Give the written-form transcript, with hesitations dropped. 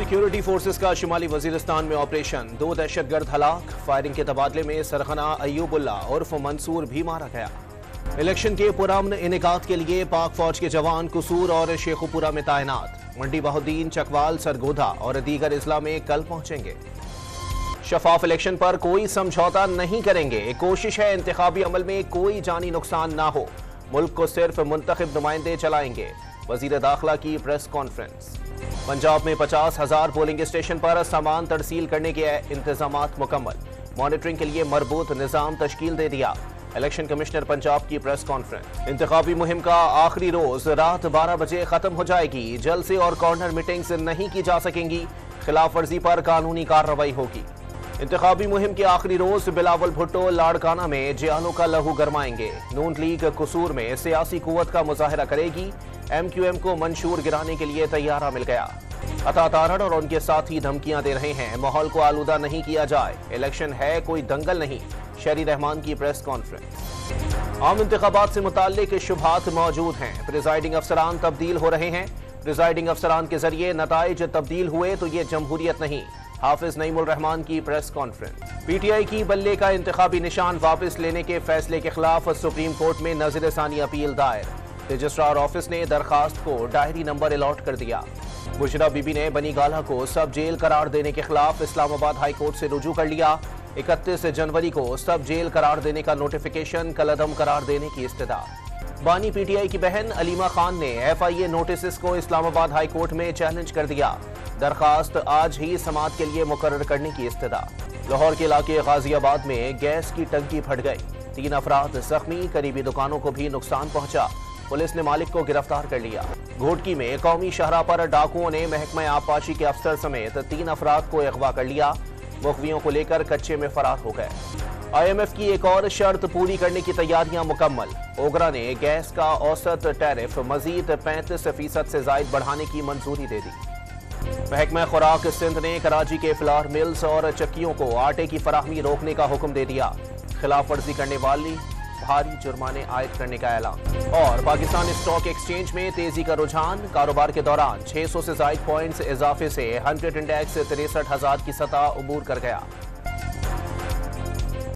Security forces का शुमाली वजीरिस्तान में operation, 2 दहशतगर्द हलाक। फायरिंग के तबादले में सरखना अय्यूबुल्ला उर्फ मंसूर भी मारा गया। इलेक्शन के पुरअमन इनेकात के लिए पाक फौज के जवान कसूर और शेखुपुरा में तैनात। मंडी बहाउद्दीन, चकवाल, सरगोधा और दीगर अजला में कल पहुंचेंगे। शफाफ इलेक्शन पर कोई समझौता नहीं करेंगे। कोशिश है इंतखाबी अमल में कोई जानी नुकसान ना हो। मुल्क को सिर्फ मुंतखब नुमाइंदे चलाएंगे। वजीर दाखिला की प्रेस कॉन्फ्रेंस। पंजाब में 50,000 पोलिंग स्टेशन पर सामान तरसील करने के इंतजामात मुकम्मल। मॉनिटरिंग के लिए मरबूत निजाम तश्कील दे दिया। इलेक्शन कमिश्नर पंजाब की प्रेस कॉन्फ्रेंस। इंतखाबी मुहिम का आखिरी रोज रात 12 बजे खत्म हो जाएगी। जलसे और कॉर्नर मीटिंग्स नहीं की जा सकेंगी। खिलाफ वर्जी पर कानूनी कार्रवाई होगी। इंतखाबी मुहिम के आखिरी रोज बिलावल भुट्टो लाड़काना में जियालों का लहू गरमाएंगे। नून लीग कसूर में सियासी कुव्वत का मुजाहरा करेगी। MQM को मंशूर गिराने के लिए तैयारा मिल गया। अता तारड़ और उनके साथी धमकियां दे रहे हैं, माहौल को आलूदा नहीं किया जाए। इलेक्शन है, कोई दंगल नहीं। शहरी रहमान की प्रेस कॉन्फ्रेंस। आम इंतखाबात से मुताल्लिक शुबहात मौजूद हैं। प्रिजाइडिंग अफसरान तब्दील हो रहे हैं। प्रिजाइडिंग अफसरान के जरिए नताइज तब्दील हुए तो ये जमहूरियत नहीं। हाफिज नईमुल रहमान की प्रेस कॉन्फ्रेंस। PTI की बल्ले का इंतखाबी निशान वापस लेने के फैसले के खिलाफ सुप्रीम कोर्ट में नज़र सानी अपील दायर। रजिस्ट्रार ऑफिस ने दरखास्त को डायरी नंबर अलॉट कर दिया। बुशरा बीबी ने बनी गाला को सब जेल करार देने के खिलाफ इस्लामाबाद हाई कोर्ट से रुजू कर लिया। 31 जनवरी को सब जेल करार देने का नोटिफिकेशन कलअदम करार देने की इस्तदा। बानी PTI की बहन अलीमा खान ने FIA नोटिस को इस्लामाबाद हाई कोर्ट में चैलेंज कर दिया। दरखास्त आज ही समाअत के लिए मुकर्रर करने की इस्तदा। लाहौर के इलाके गाजियाबाद में गैस की टंकी फट गई। 3 अफराद जख्मी, करीबी दुकानों को भी नुकसान पहुंचा। पुलिस ने मालिक को गिरफ्तार कर लिया। घोटकी में कौमी शाहराह पर डाकुओं ने महकमा आबपाशी के अफसर समेत 3 अफराद को अगवा कर लिया। मुखबियों को लेकर कच्चे में फरार हो गए। IMF की एक और शर्त पूरी करने की तैयारियां मुकम्मल। ओगरा ने गैस का औसत टैरिफ मजीद 35% से जायद बढ़ाने की मंजूरी दे दी। महकमा खुराक सिंध ने कराची के फ्लावर मिल्स और चक्कियों को आटे की फराहमी रोकने का हुक्म दे दिया। खिलाफ वर्जी करने वाली भारी जुर्माने आयद करने का ऐलान। और पाकिस्तान स्टॉक एक्सचेंज में तेजी का रुझान। कारोबार के दौरान 600 से ज्यादा पॉइंट्स इजाफे से 100 इंडेक्स 63,000 की सतह अबूर कर गया।